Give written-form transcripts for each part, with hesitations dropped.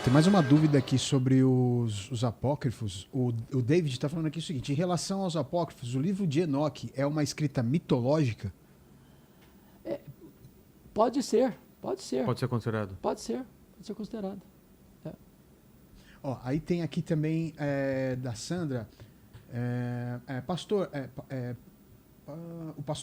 Tem mais uma dúvida aqui sobre os apócrifos. O David está falando aqui o seguinte: em relação aos apócrifos, o livro de Enoque é uma escrita mitológica? Pode ser, pode ser. Pode ser considerado. Pode ser considerado. Ó, aí tem aqui também da Sandra, pastor,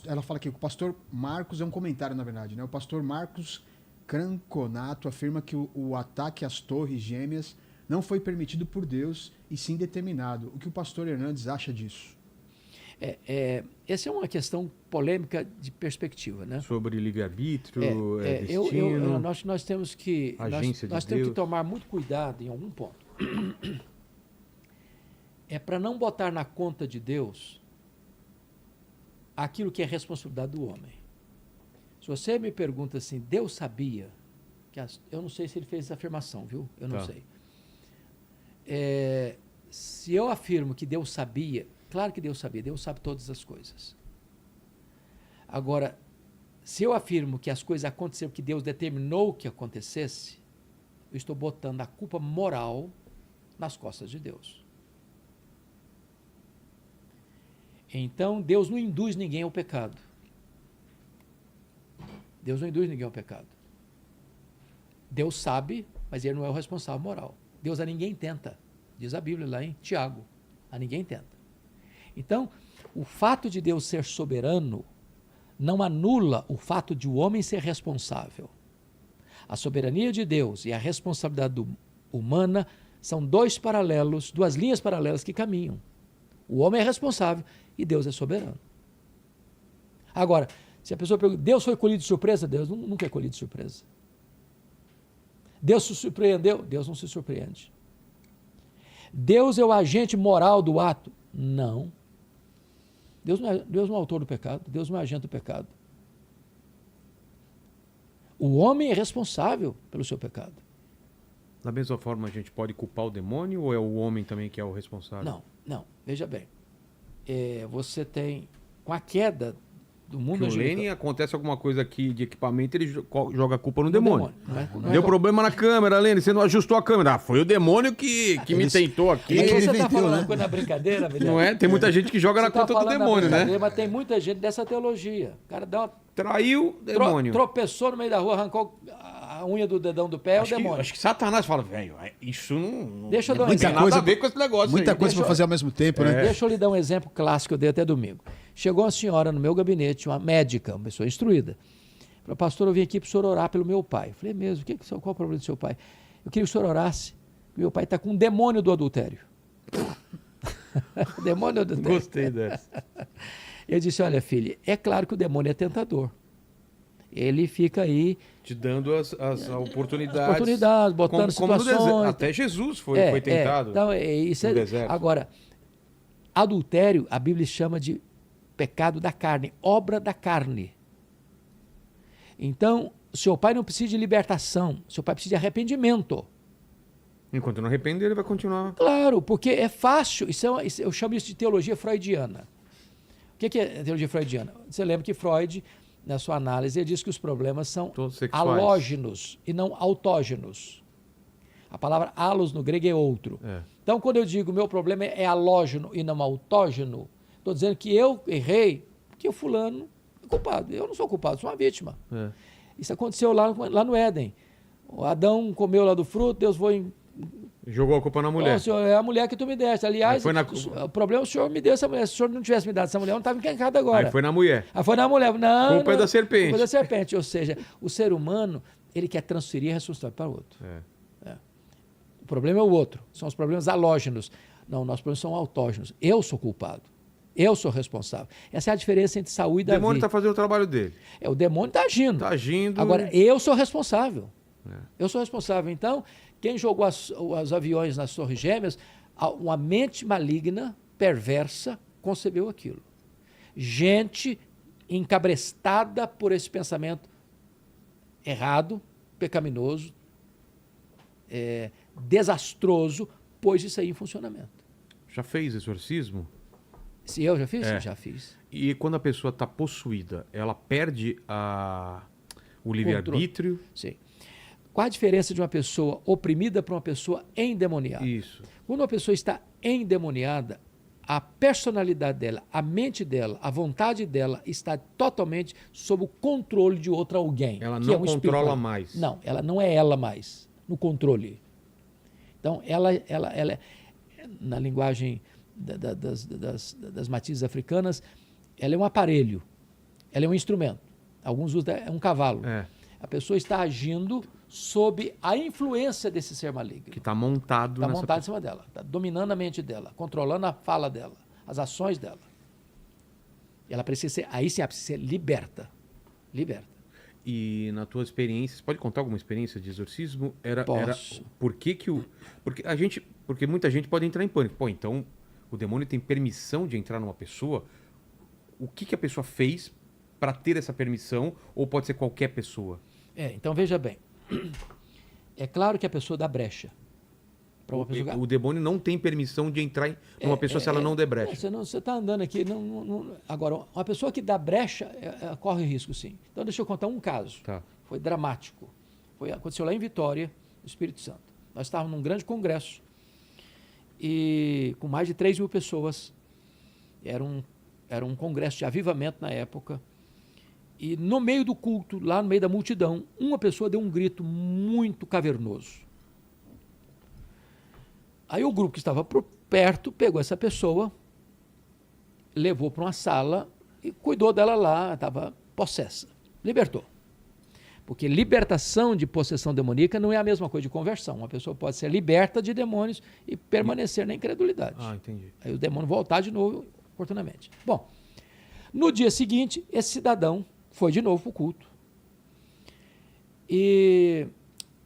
ela fala aqui que o pastor Marcos, é um comentário na verdade, né? O pastor Marcos Cranconato afirma que o ataque às torres gêmeas não foi permitido por Deus e sim determinado. O que o pastor Hernandes acha disso? Essa é uma questão polêmica de perspectiva, né? Sobre livre-arbítrio, destino, nós temos que nós temos que tomar muito cuidado em algum ponto. É para não botar na conta de Deus aquilo que é responsabilidade do homem. Se você me pergunta assim, Deus sabia que eu não sei se ele fez essa afirmação, viu? Eu não sei. Se eu afirmo que Deus sabia, claro que Deus sabia, Deus sabe todas as coisas. Agora, se eu afirmo que as coisas aconteceram porque Deus determinou que acontecesse, eu estou botando a culpa moral nas costas de Deus. Então, Deus não induz ninguém ao pecado. Deus não induz ninguém ao pecado. Deus sabe, mas ele não é o responsável moral. Deus a ninguém tenta. Diz a Bíblia lá em Tiago. A ninguém tenta. Então, o fato de Deus ser soberano não anula o fato de o homem ser responsável. A soberania de Deus e a responsabilidade humana são duas linhas paralelas que caminham. O homem é responsável e Deus é soberano. Agora, se a pessoa pergunta, Deus foi colhido de surpresa? Deus nunca é colhido de surpresa. Deus se surpreendeu? Deus não se surpreende. Deus é o agente moral do ato? Não. Deus não é o autor do pecado, Deus não é agente do pecado. O homem é responsável pelo seu pecado. Da mesma forma, a gente pode culpar o demônio ou é o homem também que é o responsável? Não. Veja bem. Você tem, com a queda do mundo angelical... O Lênin, acontece alguma coisa aqui de equipamento, ele joga a culpa no demônio. Deu problema na câmera, Lênin, você não ajustou a câmera. Foi o demônio que me tentou aqui. Mas você está falando uma coisa na brincadeira, Vilhena? Não é? Tem muita gente que joga na conta do demônio, né? Mas tem muita gente dessa teologia. O cara traiu o demônio. Tropeçou no meio da rua, arrancou a unha do dedão do pé, é o demônio. Acho que Satanás fala, velho, isso não Deixa eu dar um tem exemplo. nada a ver com esse negócio. Muita coisa para fazer ao mesmo tempo, né? Deixa eu lhe dar um exemplo clássico que eu dei até domingo. Chegou uma senhora no meu gabinete, uma médica, uma pessoa instruída. Falou, pastor, eu vim aqui para o senhor orar pelo meu pai. Eu falei, mesmo? Qual o problema do seu pai? Eu queria que o senhor orasse. Meu pai está com um demônio do adultério. Demônio do adultério. Gostei dessa. Eu disse, olha, filha, é claro que o demônio é tentador. Ele fica aí... Te dando as oportunidades. Botando situações. Até Jesus foi tentado então, isso no deserto. Agora, adultério, a Bíblia chama de pecado da carne, obra da carne. Então, seu pai não precisa de libertação, seu pai precisa de arrependimento. Enquanto não arrepender, ele vai continuar. Claro, porque é fácil, eu chamo isso de teologia freudiana. O que é teologia freudiana? Você lembra que Freud, na sua análise, ele diz que os problemas são halógenos e não autógenos. A palavra halos no grego é outro. Então, quando eu digo meu problema é halógeno e não autógeno, estou dizendo que eu errei, porque o fulano é culpado. Eu não sou culpado, sou uma vítima. Isso aconteceu lá no Éden. O Adão comeu lá do fruto, Deus foi... Jogou a culpa na mulher. Senhor, é a mulher que tu me deste. Aliás, o problema é o senhor me deu essa mulher. Se o senhor não tivesse me dado essa mulher, eu não estava encrencado agora. Aí foi na mulher. Foi na mulher. Não, culpa é da serpente. Culpa é da serpente. Ou seja, o ser humano, ele quer transferir a responsabilidade para o outro. O problema é o outro. São os problemas halógenos. Não, nossos problemas são autógenos. Eu sou culpado. Eu sou responsável. Essa é a diferença entre Saul e Davi. O demônio está fazendo o trabalho dele. O demônio está agindo. Está agindo. Agora, eu sou responsável. Eu sou responsável. Então, quem jogou os aviões nas Torres Gêmeas, uma mente maligna, perversa, concebeu aquilo. Gente encabrestada por esse pensamento errado, pecaminoso, desastroso, pôs isso aí em funcionamento. Já fez exorcismo? Se eu já fiz? Já fiz. E quando a pessoa está possuída, ela perde o livre-arbítrio? Sim. Qual a diferença de uma pessoa oprimida para uma pessoa endemoniada? Isso. Quando uma pessoa está endemoniada, a personalidade dela, a mente dela, a vontade dela está totalmente sob o controle de outro alguém. Ela que não é um controla espírito. mais. Não, ela não é ela mais, no controle. Então, ela na linguagem das matizes africanas, ela é um aparelho, ela é um instrumento. Alguns usam, é um cavalo. É. A pessoa está agindo sob a influência desse ser maligno. Que está montado Está nessa montado em pessoa. cima dela, está dominando a mente dela, controlando a fala dela, as ações dela. Ela precisa ser, aí sim, ela precisa ser liberta. Liberta. E na tua experiência, você pode contar alguma experiência de exorcismo? Posso. Por que que o... Porque muita gente pode entrar em pânico. Pô, então o demônio tem permissão de entrar numa pessoa? O que a pessoa fez para ter essa permissão? Ou pode ser qualquer pessoa? Então veja bem. É claro que a pessoa dá brecha. Para uma pessoa... O demônio não tem permissão de entrar numa pessoa se ela não der brecha. Você está andando aqui. Agora, uma pessoa que dá brecha corre risco, sim. Então, deixa eu contar um caso. Tá. Foi dramático. Aconteceu lá em Vitória, no Espírito Santo. Nós estávamos num grande congresso e com mais de 3.000 pessoas. Era um congresso de avivamento na época. E no meio do culto, lá no meio da multidão, uma pessoa deu um grito muito cavernoso. Aí o grupo que estava por perto pegou essa pessoa, levou para uma sala e cuidou dela lá, estava possessa. Libertou. Porque libertação de possessão demoníaca não é a mesma coisa de conversão. Uma pessoa pode ser liberta de demônios e permanecer na incredulidade. Ah, entendi. Aí o demônio voltar de novo, oportunamente. Bom, no dia seguinte, esse cidadão foi de novo para o culto. E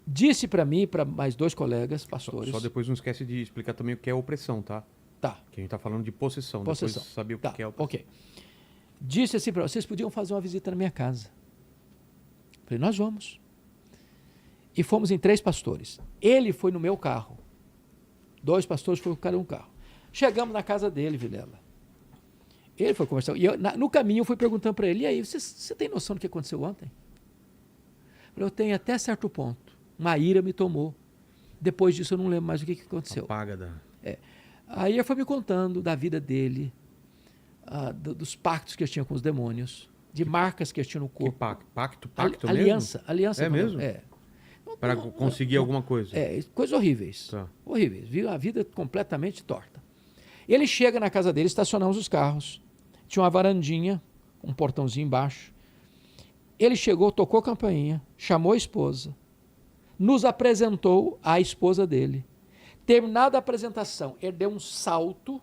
disse para mim, para mais 2 colegas, pastores... Só depois não esquece de explicar também o que é opressão, tá? Tá. Que a gente tá falando de possessão. Possessão. Depois saber o Tá, que é opressão. ok. Disse assim para vocês, podiam fazer uma visita na minha casa. Falei, nós vamos. E fomos em 3 pastores. Ele foi no meu carro. 2 pastores foram cada um carro. Chegamos na casa dele, Vilela. Ele foi conversar. E no caminho eu fui perguntando para ele, e aí, você tem noção do que aconteceu ontem? Eu tenho até certo ponto. Uma ira me tomou. Depois disso eu não lembro mais o que aconteceu. Apaga da... Aí ele foi me contando da vida dele, dos pactos que ele tinha com os demônios, de marcas que ele tinha no Que corpo. pacto Aliança. mesmo? Aliança. É mesmo? Para conseguir alguma coisa. Coisas horríveis. Tá. Horríveis. Viu a vida completamente torta. Ele chega na casa dele, estacionamos os carros. Tinha uma varandinha, um portãozinho embaixo. Ele chegou, tocou a campainha, chamou a esposa, nos apresentou à esposa dele. Terminada a apresentação, ele deu um salto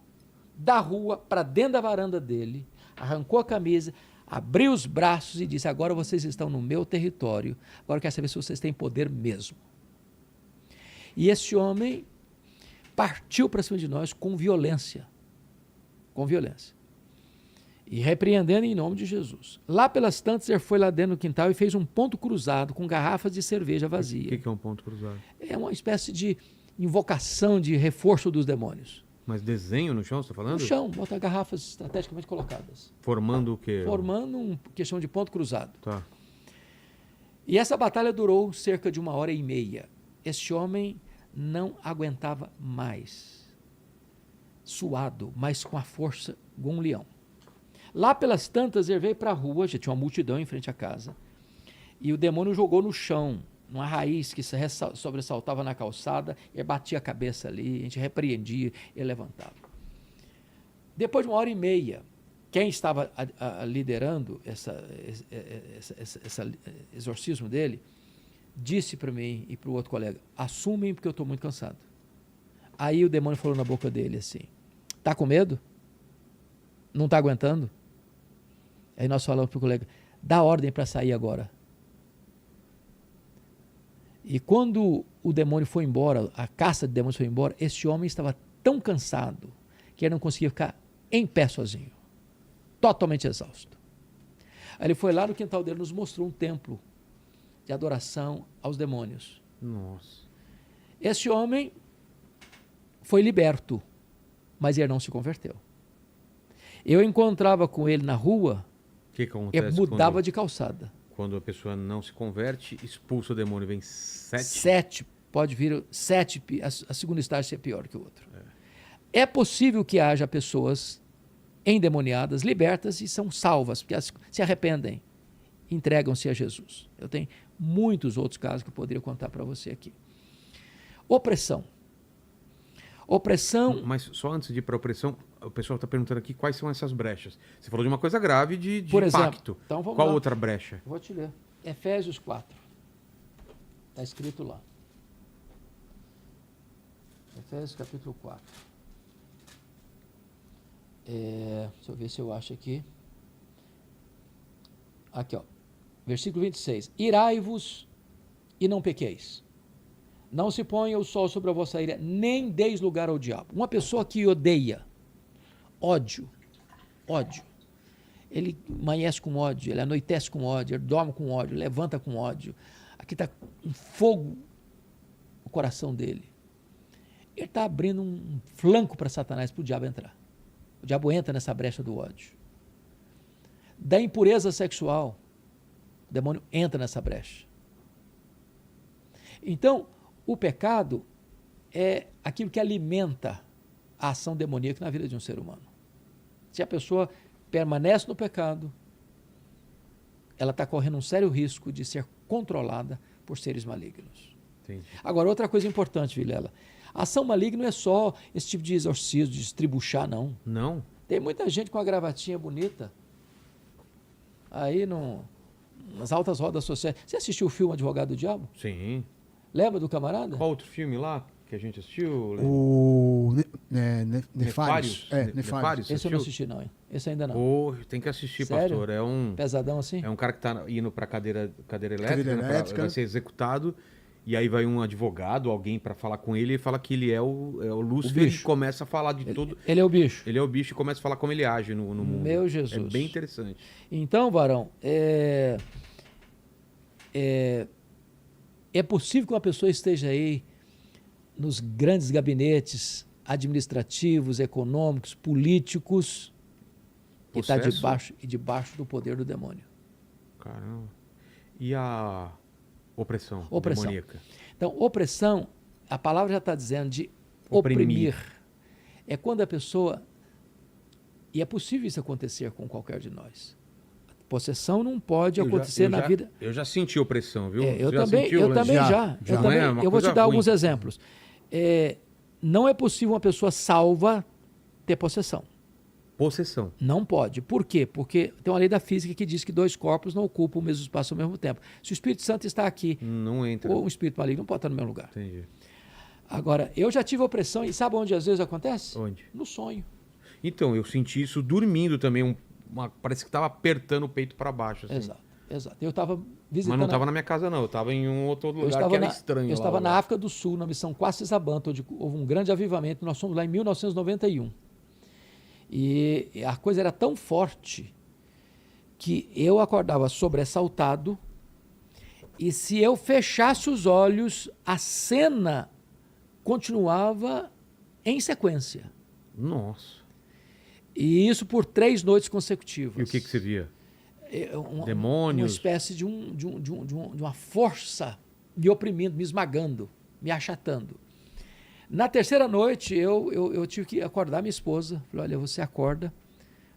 da rua para dentro da varanda dele, arrancou a camisa, abriu os braços e disse, agora vocês estão no meu território, agora eu quero saber se vocês têm poder mesmo. E esse homem partiu para cima de nós com violência. Com violência. E repreendendo em nome de Jesus. Lá pelas tantas, ele foi lá dentro do quintal e fez um ponto cruzado com garrafas de cerveja vazia. O que é um ponto cruzado? É uma espécie de invocação de reforço dos demônios. Mas desenho no chão, você está falando? No chão, botar garrafas estrategicamente colocadas. Formando o quê? Formando um questão de ponto cruzado. Tá. E essa batalha durou cerca de 1h30. Este homem não aguentava mais. Suado, mas com a força de um leão. Lá pelas tantas, ele veio para a rua, já tinha uma multidão em frente à casa, e o demônio jogou no chão, numa raiz que se sobressaltava na calçada, ele batia a cabeça ali, a gente repreendia, ele levantava. Depois de 1h30, quem estava liderando esse exorcismo dele, disse para mim e para o outro colega, assumem porque eu estou muito cansado. Aí o demônio falou na boca dele assim, tá com medo? Não está aguentando? Aí nós falamos para o colega, dá ordem para sair agora. E quando o demônio foi embora, a caça de demônios foi embora, esse homem estava tão cansado que ele não conseguia ficar em pé sozinho. Totalmente exausto. Aí ele foi lá no quintal dele e nos mostrou um templo de adoração aos demônios. Nossa. Esse homem foi liberto, mas ele não se converteu. Eu encontrava com ele na rua, O que acontece ele mudava de calçada. quando a pessoa não se converte, expulsa o demônio, vem 7. 7, pode vir 7, a segunda estágio ser pior que o outro. É possível que haja pessoas endemoniadas, libertas e são salvas, porque elas se arrependem, entregam-se a Jesus. Eu tenho muitos outros casos que eu poderia contar para você aqui. Opressão. Opressão... Mas só antes de ir para a opressão, o pessoal está perguntando aqui quais são essas brechas. Você falou de uma coisa grave de Por exemplo, pacto. então vamos Qual lá. outra brecha? Vou te ler. Efésios 4. Está escrito lá. Efésios capítulo 4. Deixa eu ver se eu acho aqui. Aqui, ó. Versículo 26. Irai-vos e não pequeis. Não se ponha o sol sobre a vossa ira, nem deis lugar ao diabo. Uma pessoa que odeia, ódio, ele amanhece com ódio, ele anoitece com ódio, ele dorme com ódio, levanta com ódio. Aqui está um fogo no coração dele. Ele está abrindo um flanco para Satanás, para o diabo entrar. O diabo entra nessa brecha do ódio. Da impureza sexual, o demônio entra nessa brecha. Então, o pecado é aquilo que alimenta a ação demoníaca na vida de um ser humano. Se a pessoa permanece no pecado, ela está correndo um sério risco de ser controlada por seres malignos. Entendi. Agora, outra coisa importante, Vilela, a ação maligna não é só esse tipo de exorcismo, de estribuchar, não. Não? Tem muita gente com a gravatinha bonita aí nas altas rodas sociais. Você assistiu o filme Advogado do Diabo? Sim. Lembra do camarada? Qual outro filme lá que a gente assistiu? O Nefários. Nefários. Nefários. Esse eu não assisti, não, hein? Esse ainda não. Oh, tem que assistir, Sério? pastor. Pesadão assim? É um cara que está indo para cadeira elétrica, Cadeira né, elétrica. vai ser executado, e aí vai um advogado, alguém para falar com ele, e fala que ele é o Lúcifer, e bicho. começa a falar de tudo. Ele é o bicho. Ele é o bicho e começa a falar como ele age no mundo. Meu Jesus. É bem interessante. Então, varão, é possível que uma pessoa esteja aí nos grandes gabinetes administrativos, econômicos, políticos, e está Possesso? debaixo do poder do demônio. Caramba. E a opressão Opressão. demoníaca? Então, opressão, a palavra já está dizendo de Oprimir. oprimir. É quando a pessoa... E é possível isso acontecer com qualquer de nós. Possessão não pode acontecer na vida... Eu já senti opressão, viu? Eu Você já também, sentiu, eu Lance? também já. Já. Eu, Não também, é uma eu vou te coisa dar ruim. alguns exemplos. Não é possível uma pessoa salva ter possessão. Possessão. Não pode. Por quê? Porque tem uma lei da física que diz que 2 corpos não ocupam o mesmo espaço ao mesmo tempo. Se o Espírito Santo está aqui, Não entra. ou um espírito maligno não pode estar no mesmo lugar. Entendi. Agora, eu já tive opressão e sabe onde às vezes acontece? Onde? No sonho. Então, eu senti isso dormindo também. Parece que estava apertando o peito para baixo. Assim. Exato. Eu estava visitando... Mas não estava na minha casa, não. Eu estava em um outro lugar que era estranho. Eu estava lá, na África do Sul, na missão Quacisabanta, onde houve um grande avivamento. Nós fomos lá em 1991. E a coisa era tão forte que eu acordava sobressaltado e se eu fechasse os olhos, a cena continuava em sequência. Nossa. E isso por 3 noites consecutivas. E o que você via? Uma Demônios? espécie de uma força me oprimindo, me esmagando, me achatando. Na terceira noite, eu tive que acordar minha esposa. Falei, olha, você acorda,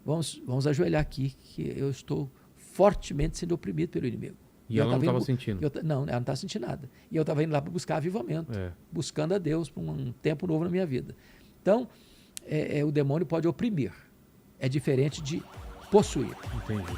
vamos ajoelhar aqui, que eu estou fortemente sendo oprimido pelo inimigo. E ela não estava sentindo? Não, ela não estava sentindo nada. E eu estava indo lá para buscar avivamento, buscando a Deus para um tempo novo na minha vida. Então, o demônio pode oprimir. É diferente de possuir. Entendi.